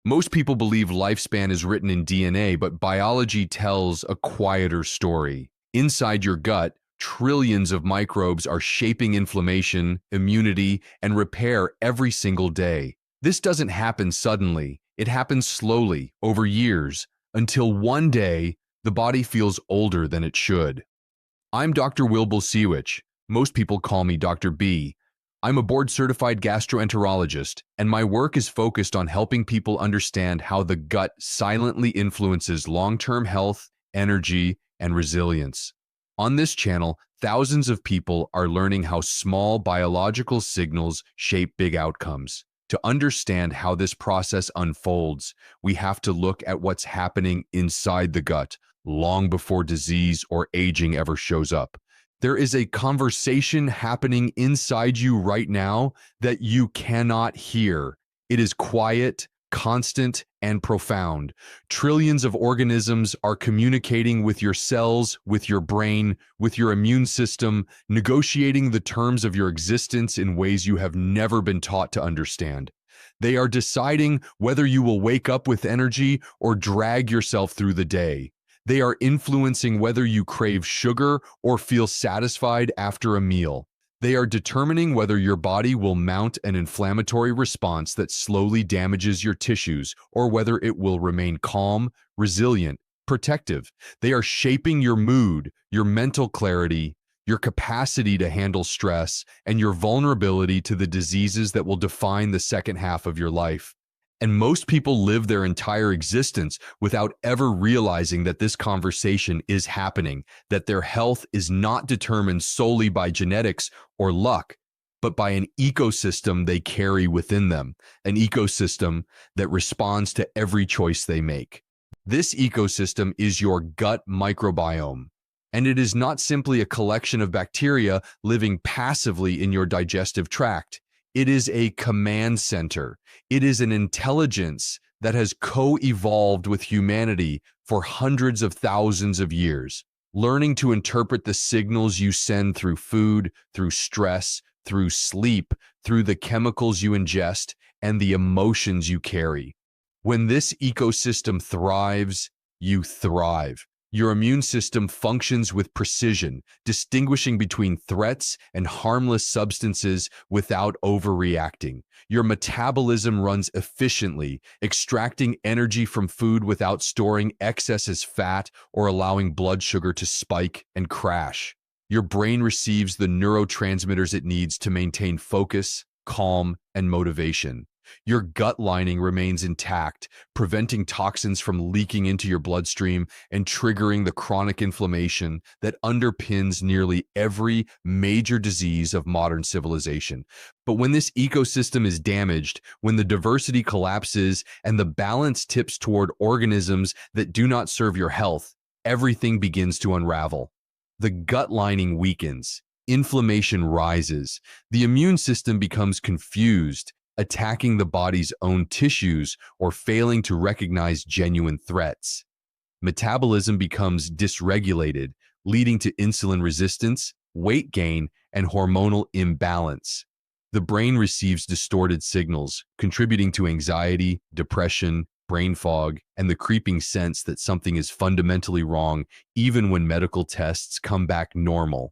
Most people believe lifespan is written in DNA, but biology tells a quieter story. Inside your gut, trillions of microbes are shaping inflammation, immunity, and repair every single day. This doesn't happen suddenly. It happens slowly, over years, until one day, the body feels older than it should. I'm Dr. Bulsiewicz. Most people call me Dr. B. I'm a board-certified gastroenterologist, and my work is focused on helping people understand how the gut silently influences long-term health, energy, and resilience. On this channel, thousands of people are learning how small biological signals shape big outcomes. To understand how this process unfolds, we have to look at what's happening inside the gut, long before disease or aging ever shows up. There is a conversation happening inside you right now that you cannot hear. It is quiet, constant, and profound. Trillions of organisms are communicating with your cells, with your brain, with your immune system, negotiating the terms of your existence in ways you have never been taught to understand. They are deciding whether you will wake up with energy or drag yourself through the day. They are influencing whether you crave sugar or feel satisfied after a meal. They are determining whether your body will mount an inflammatory response that slowly damages your tissues or whether it will remain calm, resilient, protective. They are shaping your mood, your mental clarity, your capacity to handle stress, and your vulnerability to the diseases that will define the second half of your life. And most people live their entire existence without ever realizing that this conversation is happening, that their health is not determined solely by genetics or luck, but by an ecosystem they carry within them, an ecosystem that responds to every choice they make. This ecosystem is your gut microbiome, and it is not simply a collection of bacteria living passively in your digestive tract. It is a command center. It is an intelligence that has co-evolved with humanity for hundreds of thousands of years, learning to interpret the signals you send through food, through stress, through sleep, through the chemicals you ingest, and the emotions you carry. When this ecosystem thrives, you thrive. Your immune system functions with precision, distinguishing between threats and harmless substances without overreacting. Your metabolism runs efficiently, extracting energy from food without storing excess as fat or allowing blood sugar to spike and crash. Your brain receives the neurotransmitters it needs to maintain focus, calm, and motivation. Your gut lining remains intact, preventing toxins from leaking into your bloodstream and triggering the chronic inflammation that underpins nearly every major disease of modern civilization. But when this ecosystem is damaged, when the diversity collapses and the balance tips toward organisms that do not serve your health, everything begins to unravel. The gut lining weakens, inflammation rises, the immune system becomes confused, attacking the body's own tissues or failing to recognize genuine threats. Metabolism becomes dysregulated, leading to insulin resistance, weight gain, and hormonal imbalance. The brain receives distorted signals, contributing to anxiety, depression, brain fog, and the creeping sense that something is fundamentally wrong, even when medical tests come back normal.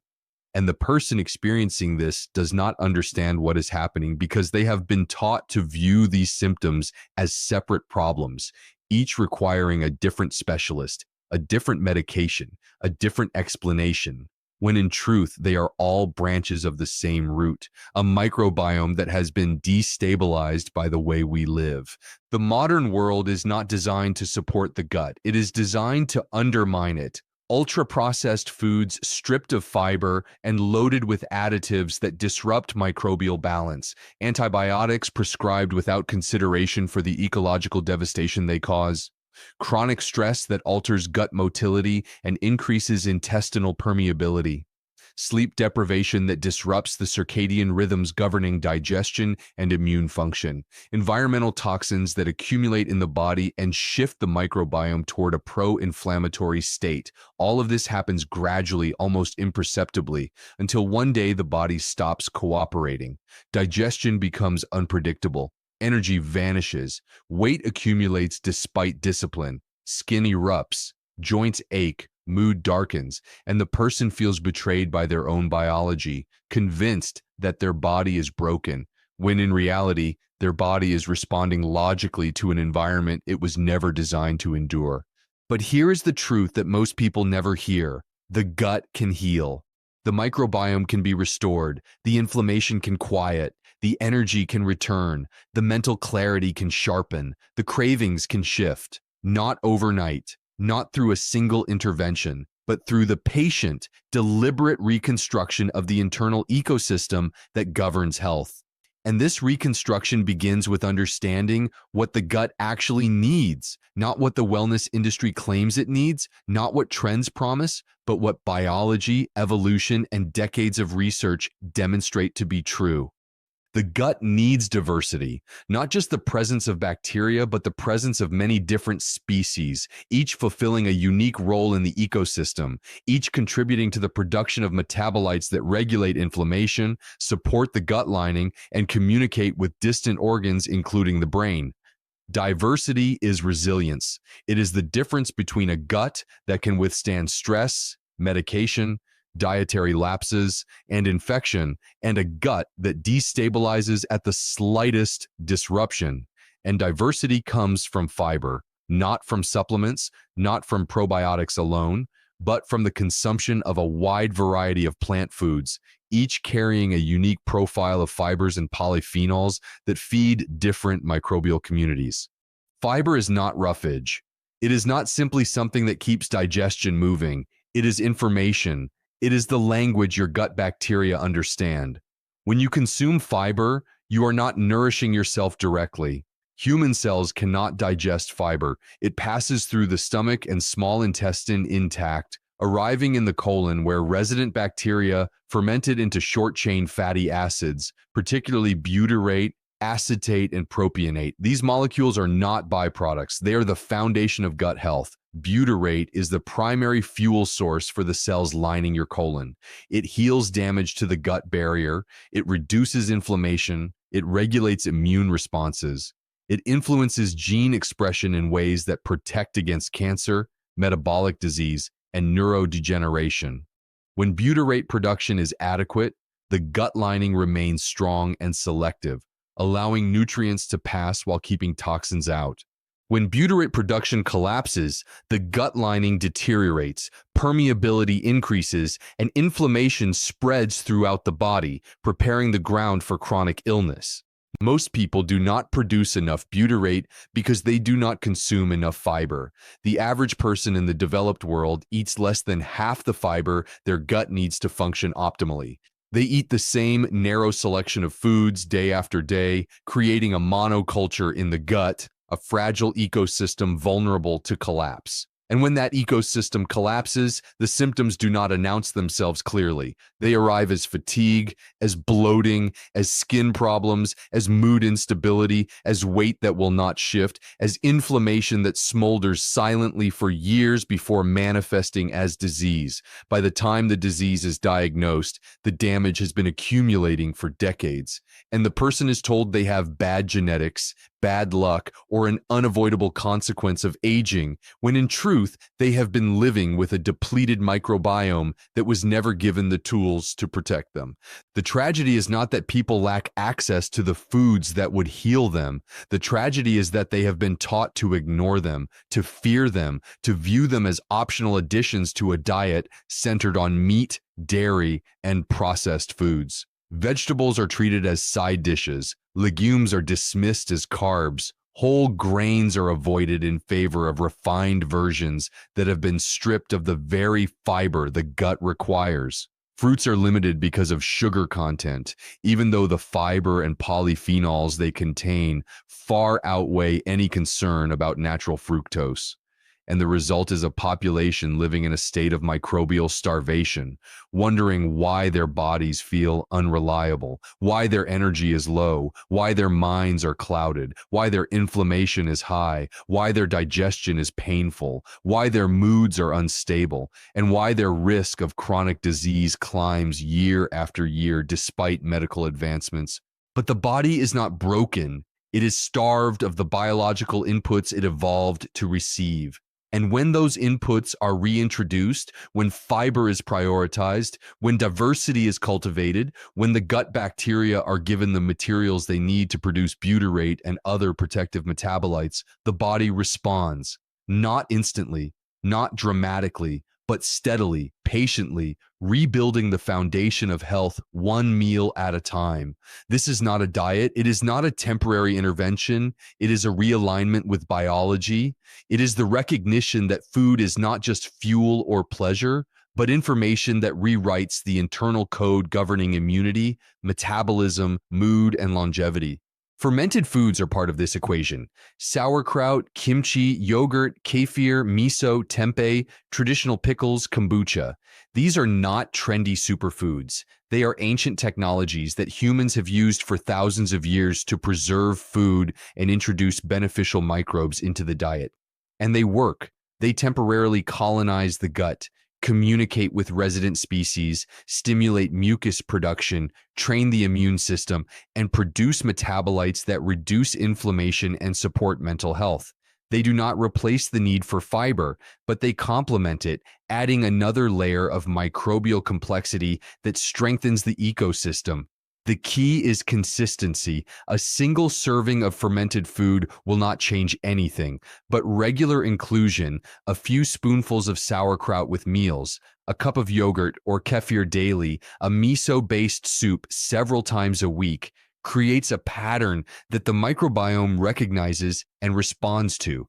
And the person experiencing this does not understand what is happening because they have been taught to view these symptoms as separate problems, each requiring a different specialist, a different medication, a different explanation, when in truth they are all branches of the same root, a microbiome that has been destabilized by the way we live. The modern world is not designed to support the gut. It is designed to undermine it. Ultra-processed foods stripped of fiber and loaded with additives that disrupt microbial balance, antibiotics prescribed without consideration for the ecological devastation they cause, chronic stress that alters gut motility and increases intestinal permeability, sleep deprivation that disrupts the circadian rhythms governing digestion and immune function, environmental toxins that accumulate in the body and shift the microbiome toward a pro-inflammatory state. All of this happens gradually, almost imperceptibly, until one day the body stops cooperating. Digestion becomes unpredictable. Energy vanishes, weight accumulates despite discipline, skin erupts, joints ache, mood darkens, and the person feels betrayed by their own biology, convinced that their body is broken, when in reality, their body is responding logically to an environment it was never designed to endure. But here is the truth that most people never hear. The gut can heal. The microbiome can be restored. The inflammation can quiet. The energy can return. The mental clarity can sharpen. The cravings can shift. Not overnight, not through a single intervention, but through the patient, deliberate reconstruction of the internal ecosystem that governs health. And this reconstruction begins with understanding what the gut actually needs, not what the wellness industry claims it needs, not what trends promise, but what biology, evolution, and decades of research demonstrate to be true. The gut needs diversity, not just the presence of bacteria, but the presence of many different species, each fulfilling a unique role in the ecosystem, each contributing to the production of metabolites that regulate inflammation, support the gut lining, and communicate with distant organs, including the brain. Diversity is resilience. It is the difference between a gut that can withstand stress, medication, dietary lapses, and infection, and a gut that destabilizes at the slightest disruption. And diversity comes from fiber, not from supplements, not from probiotics alone, but from the consumption of a wide variety of plant foods, each carrying a unique profile of fibers and polyphenols that feed different microbial communities. Fiber is not roughage. It is not simply something that keeps digestion moving. It is information. It is the language your gut bacteria understand. When you consume fiber, you are not nourishing yourself directly. Human cells cannot digest fiber. It passes through the stomach and small intestine intact, arriving in the colon where resident bacteria fermented into short-chain fatty acids, particularly butyrate, acetate, and propionate. These molecules are not byproducts. They are the foundation of gut health. Butyrate is the primary fuel source for the cells lining your colon. It heals damage to the gut barrier, it reduces inflammation, it regulates immune responses, it influences gene expression in ways that protect against cancer, metabolic disease, and neurodegeneration. When butyrate production is adequate, the gut lining remains strong and selective, allowing nutrients to pass while keeping toxins out. When butyrate production collapses, the gut lining deteriorates, permeability increases, and inflammation spreads throughout the body, preparing the ground for chronic illness. Most people do not produce enough butyrate because they do not consume enough fiber. The average person in the developed world eats less than half the fiber their gut needs to function optimally. They eat the same narrow selection of foods day after day, creating a monoculture in the gut, a fragile ecosystem vulnerable to collapse. And when that ecosystem collapses, the symptoms do not announce themselves clearly. They arrive as fatigue, as bloating, as skin problems, as mood instability, as weight that will not shift, as inflammation that smolders silently for years before manifesting as disease. By the time the disease is diagnosed, the damage has been accumulating for decades, and the person is told they have bad genetics, bad luck, or an unavoidable consequence of aging, when in truth, they have been living with a depleted microbiome that was never given the tools to protect them. The tragedy is not that people lack access to the foods that would heal them. The tragedy is that they have been taught to ignore them, to fear them, to view them as optional additions to a diet centered on meat, dairy, and processed foods. Vegetables are treated as side dishes. Legumes are dismissed as carbs. Whole grains are avoided in favor of refined versions that have been stripped of the very fiber the gut requires. Fruits are limited because of sugar content, even though the fiber and polyphenols they contain far outweigh any concern about natural fructose. And the result is a population living in a state of microbial starvation, wondering why their bodies feel unreliable, why their energy is low, why their minds are clouded, why their inflammation is high, why their digestion is painful, why their moods are unstable, and why their risk of chronic disease climbs year after year despite medical advancements. But the body is not broken, It is starved of the biological inputs it evolved to receive. And when those inputs are reintroduced, when fiber is prioritized, when diversity is cultivated, when the gut bacteria are given the materials they need to produce butyrate and other protective metabolites, the body responds. Not instantly, not dramatically, but steadily, patiently, rebuilding the foundation of health one meal at a time. This is not a diet. It is not a temporary intervention. It is a realignment with biology. It is the recognition that food is not just fuel or pleasure, but information that rewrites the internal code governing immunity, metabolism, mood, and longevity. Fermented foods are part of this equation. Sauerkraut, kimchi, yogurt, kefir, miso, tempeh, traditional pickles, kombucha. These are not trendy superfoods. They are ancient technologies that humans have used for thousands of years to preserve food and introduce beneficial microbes into the diet. And they work. They temporarily colonize the gut, communicate with resident species, stimulate mucus production, train the immune system, and produce metabolites that reduce inflammation and support mental health. They do not replace the need for fiber, but they complement it, adding another layer of microbial complexity that strengthens the ecosystem. The key is consistency. A single serving of fermented food will not change anything, but regular inclusion, a few spoonfuls of sauerkraut with meals, a cup of yogurt or kefir daily, a miso-based soup several times a week, creates a pattern that the microbiome recognizes and responds to.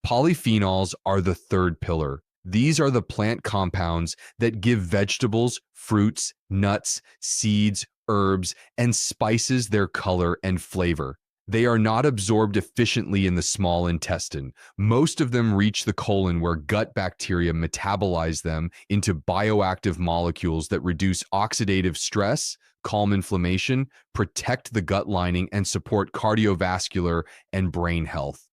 Polyphenols are the third pillar. These are the plant compounds that give vegetables, fruits, nuts, seeds, herbs, and spices their color and flavor. They are not absorbed efficiently in the small intestine. Most of them reach the colon where gut bacteria metabolize them into bioactive molecules that reduce oxidative stress, calm inflammation, protect the gut lining, and support cardiovascular and brain health.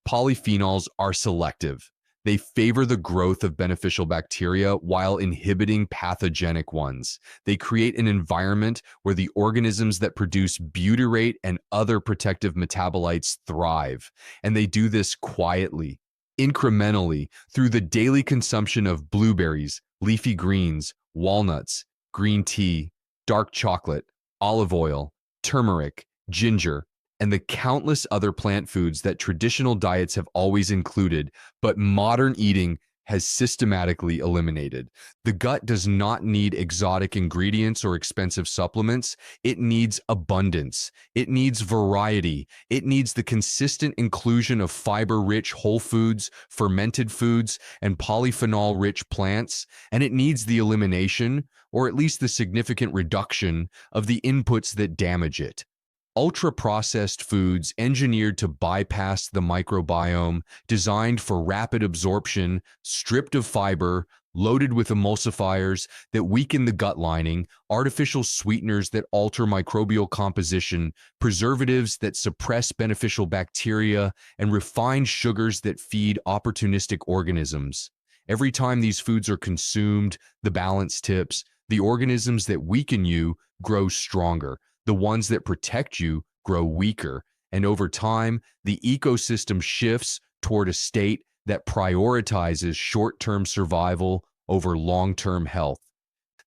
Polyphenols are selective. They favor the growth of beneficial bacteria while inhibiting pathogenic ones. They create an environment where the organisms that produce butyrate and other protective metabolites thrive. And they do this quietly, incrementally, through the daily consumption of blueberries, leafy greens, walnuts, green tea, dark chocolate, olive oil, turmeric, ginger, and the countless other plant foods that traditional diets have always included, but modern eating has systematically eliminated. The gut does not need exotic ingredients or expensive supplements. It needs abundance. It needs variety. It needs the consistent inclusion of fiber-rich whole foods, fermented foods, and polyphenol-rich plants. And it needs the elimination, or at least the significant reduction, of the inputs that damage it. Ultra-processed foods engineered to bypass the microbiome, designed for rapid absorption, stripped of fiber, loaded with emulsifiers that weaken the gut lining, artificial sweeteners that alter microbial composition, preservatives that suppress beneficial bacteria, and refined sugars that feed opportunistic organisms. Every time these foods are consumed, the balance tips. The organisms that weaken you grow stronger. The ones that protect you grow weaker, and over time, the ecosystem shifts toward a state that prioritizes short-term survival over long-term health.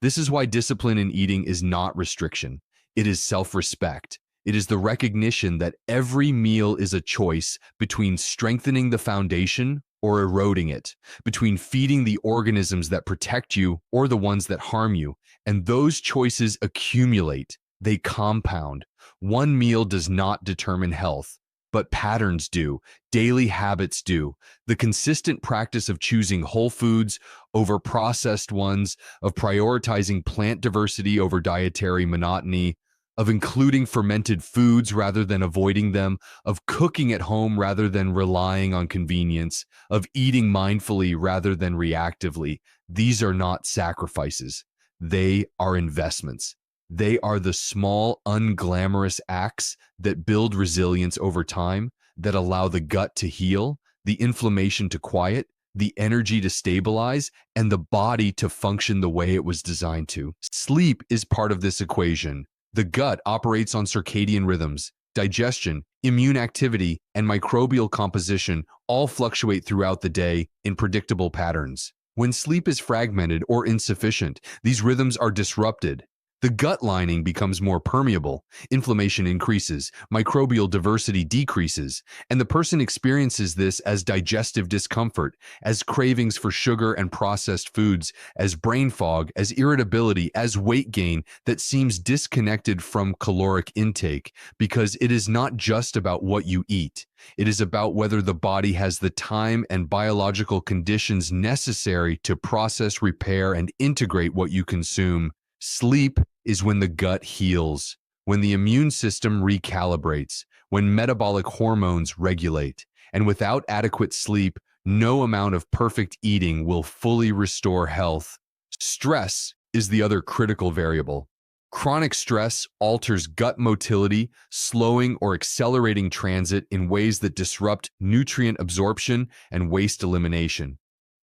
This is why discipline in eating is not restriction. It is self-respect. It is the recognition that every meal is a choice between strengthening the foundation or eroding it, between feeding the organisms that protect you or the ones that harm you, and those choices accumulate. They compound. One meal does not determine health, but patterns do. Daily habits do. The consistent practice of choosing whole foods over processed ones, of prioritizing plant diversity over dietary monotony, of including fermented foods rather than avoiding them, of cooking at home rather than relying on convenience, of eating mindfully rather than reactively. These are not sacrifices. They are investments. They are the small, unglamorous acts that build resilience over time, that allow the gut to heal, the inflammation to quiet, the energy to stabilize, and the body to function the way it was designed to. Sleep is part of this equation. The gut operates on circadian rhythms. digestion, immune activity, and microbial composition all fluctuate throughout the day in predictable patterns. When sleep is fragmented or insufficient, these rhythms are disrupted. The gut lining becomes more permeable, inflammation increases, microbial diversity decreases, and the person experiences this as digestive discomfort, as cravings for sugar and processed foods, as brain fog, as irritability, as weight gain that seems disconnected from caloric intake, because it is not just about what you eat. It is about whether the body has the time and biological conditions necessary to process, repair, and integrate what you consume. Sleep is when the gut heals, when the immune system recalibrates, when metabolic hormones regulate. And without adequate sleep, no amount of perfect eating will fully restore health. Stress is the other critical variable. Chronic stress alters gut motility, slowing or accelerating transit in ways that disrupt nutrient absorption and waste elimination.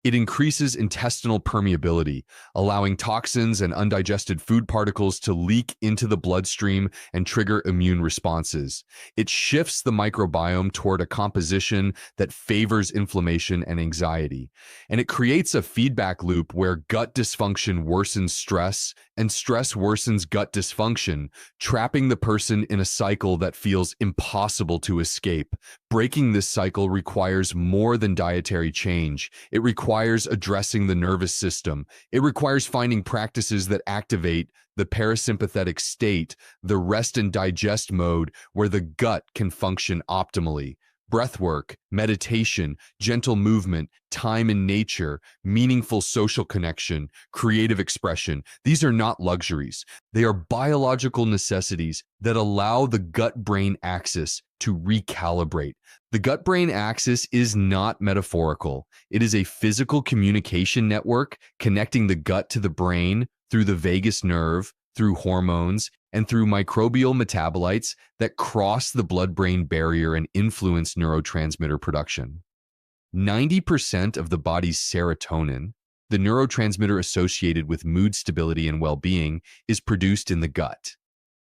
It increases intestinal permeability, allowing toxins and undigested food particles to leak into the bloodstream and trigger immune responses. It shifts the microbiome toward a composition that favors inflammation and anxiety. And it creates a feedback loop where gut dysfunction worsens stress, and stress worsens gut dysfunction, trapping the person in a cycle that feels impossible to escape. Breaking this cycle requires more than dietary change. It requires addressing the nervous system. It requires finding practices that activate the parasympathetic state, the rest and digest mode where the gut can function optimally. Breathwork, meditation, gentle movement, time in nature, meaningful social connection, creative expression. These are not luxuries. They are biological necessities that allow the gut-brain axis to recalibrate. The gut-brain axis is not metaphorical. It is a physical communication network connecting the gut to the brain through the vagus nerve, through hormones, and through microbial metabolites that cross the blood-brain barrier and influence neurotransmitter production. 90% of the body's serotonin, the neurotransmitter associated with mood stability and well-being, is produced in the gut.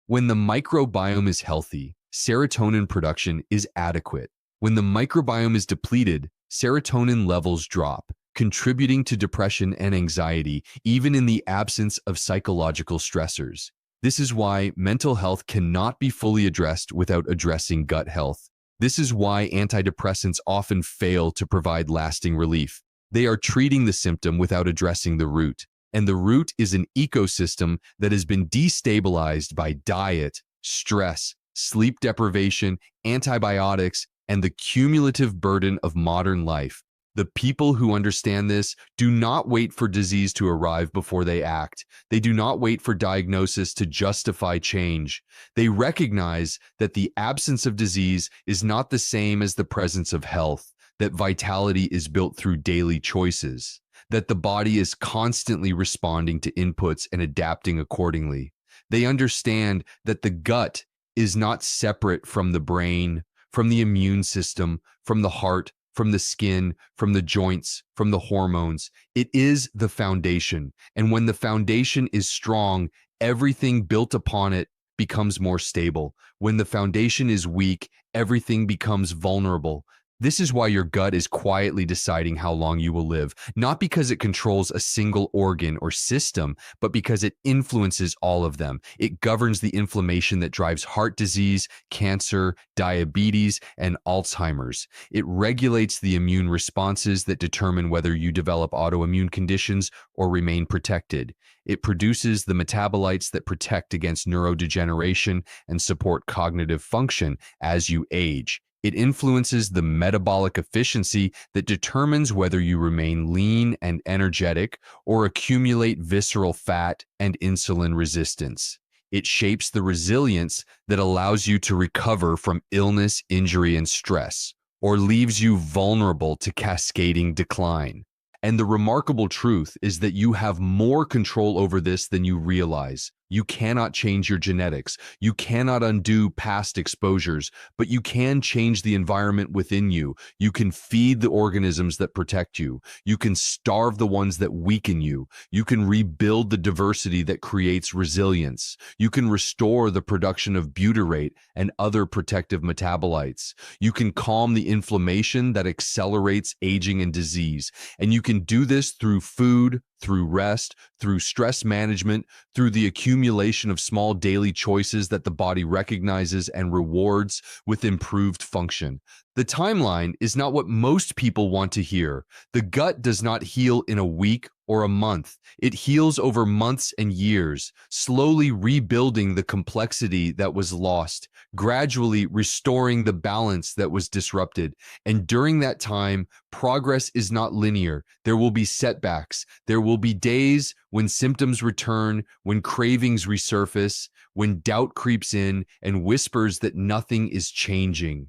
When the microbiome is healthy, serotonin production is adequate. When the microbiome is depleted, serotonin levels drop, contributing to depression and anxiety, even in the absence of psychological stressors. This is why mental health cannot be fully addressed without addressing gut health. This is why antidepressants often fail to provide lasting relief. They are treating the symptom without addressing the root. And the root is an ecosystem that has been destabilized by diet, stress, sleep deprivation, antibiotics, and the cumulative burden of modern life. The people who understand this do not wait for disease to arrive before they act. They do not wait for diagnosis to justify change. They recognize that the absence of disease is not the same as the presence of health, that vitality is built through daily choices, that the body is constantly responding to inputs and adapting accordingly. They understand that the gut is not separate from the brain, from the immune system, from the heart, from the skin, from the joints, from the hormones. It is the foundation. And when the foundation is strong, everything built upon it becomes more stable. When the foundation is weak, everything becomes vulnerable. This is why your gut is quietly deciding how long you will live, not because it controls a single organ or system, but because it influences all of them. It governs the inflammation that drives heart disease, cancer, diabetes, and Alzheimer's. It regulates the immune responses that determine whether you develop autoimmune conditions or remain protected. It produces the metabolites that protect against neurodegeneration and support cognitive function as you age. It influences the metabolic efficiency that determines whether you remain lean and energetic or accumulate visceral fat and insulin resistance. It shapes the resilience that allows you to recover from illness, injury, and stress, or leaves you vulnerable to cascading decline. And the remarkable truth is that you have more control over this than you realize. You cannot change your genetics. You cannot undo past exposures, but you can change the environment within you. You can feed the organisms that protect you. You can starve the ones that weaken you. You can rebuild the diversity that creates resilience. You can restore the production of butyrate and other protective metabolites. You can calm the inflammation that accelerates aging and disease. And you can do this through food, through rest, through stress management, through the accumulation of small daily choices that the body recognizes and rewards with improved function. The timeline is not what most people want to hear. The gut does not heal in a week or a month. It heals over months and years, slowly rebuilding the complexity that was lost, gradually restoring the balance that was disrupted. And during that time, progress is not linear. There will be setbacks. There will be days when symptoms return, when cravings resurface, when doubt creeps in and whispers that nothing is changing.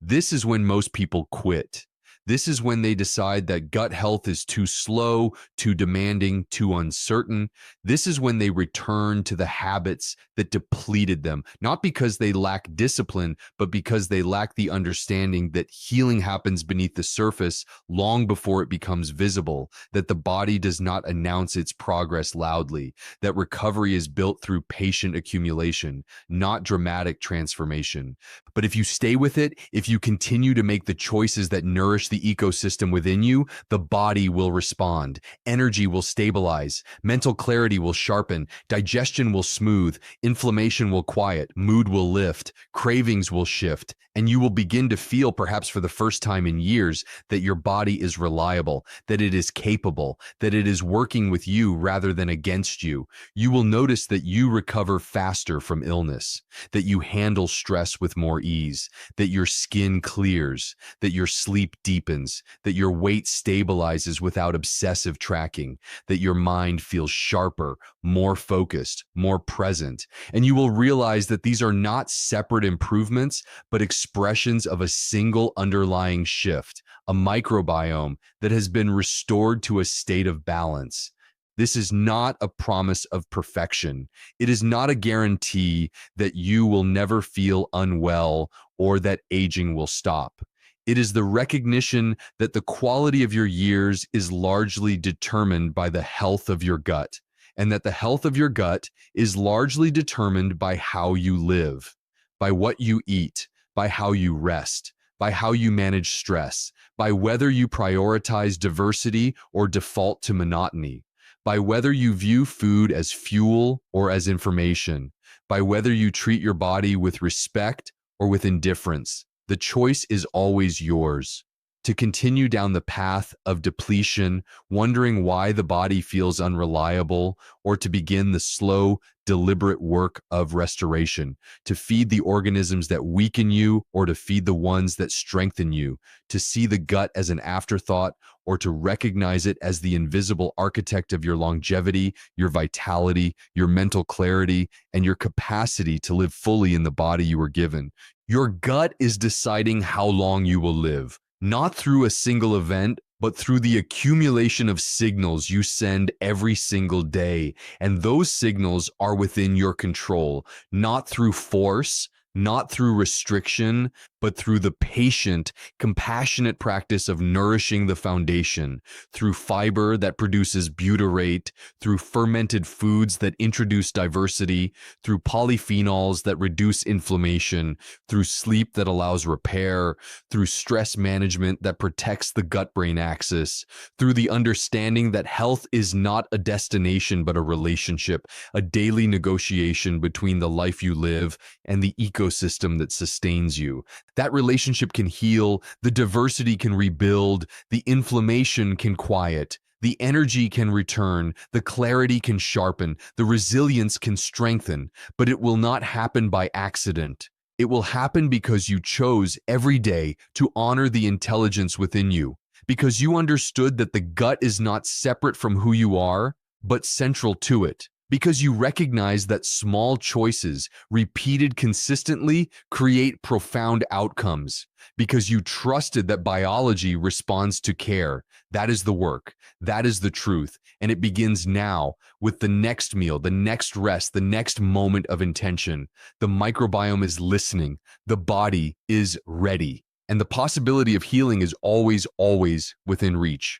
This is when most people quit. This is when they decide that gut health is too slow, too demanding, too uncertain. This is when they return to the habits that depleted them, not because they lack discipline, but because they lack the understanding that healing happens beneath the surface long before it becomes visible, that the body does not announce its progress loudly, that recovery is built through patient accumulation, not dramatic transformation. But if you stay with it, if you continue to make the choices that nourish the ecosystem within you, the body will respond. Energy will stabilize. Mental clarity will sharpen. Digestion will smooth. Inflammation will quiet. Mood will lift. Cravings will shift. And you will begin to feel, perhaps for the first time in years, that your body is reliable, that it is capable, that it is working with you rather than against you. You will notice that you recover faster from illness, that you handle stress with more ease, that your skin clears, that your sleep deepens, that your weight stabilizes without obsessive tracking, that your mind feels sharper, more focused, more present. And you will realize that these are not separate improvements, but expressions of a single underlying shift, a microbiome that has been restored to a state of balance. This is not a promise of perfection. It is not a guarantee that you will never feel unwell or that aging will stop. It is the recognition that the quality of your years is largely determined by the health of your gut, and that the health of your gut is largely determined by how you live, by what you eat, by how you rest, by how you manage stress, by whether you prioritize diversity or default to monotony, by whether you view food as fuel or as information, by whether you treat your body with respect or with indifference. The choice is always yours. To continue down the path of depletion, wondering why the body feels unreliable, or to begin the slow, deliberate work of restoration, to feed the organisms that weaken you or to feed the ones that strengthen you, to see the gut as an afterthought or to recognize it as the invisible architect of your longevity, your vitality, your mental clarity, and your capacity to live fully in the body you were given. Your gut is deciding how long you will live, not through a single event, but through the accumulation of signals you send every single day. And those signals are within your control, not through force, not through restriction, but through the patient, compassionate practice of nourishing the foundation, through fiber that produces butyrate, through fermented foods that introduce diversity, through polyphenols that reduce inflammation, through sleep that allows repair, through stress management that protects the gut-brain axis, through the understanding that health is not a destination but a relationship, a daily negotiation between the life you live and the ecosystem that sustains you. That relationship can heal, the diversity can rebuild, the inflammation can quiet, the energy can return, the clarity can sharpen, the resilience can strengthen, but it will not happen by accident. It will happen because you chose every day to honor the intelligence within you, because you understood that the gut is not separate from who you are, but central to it, Because you recognize that small choices, repeated consistently, create profound outcomes. Because you trusted that biology responds to care. That is the work. That is the truth. And it begins now with the next meal, the next rest, the next moment of intention. The microbiome is listening. The body is ready. And the possibility of healing is always, always within reach.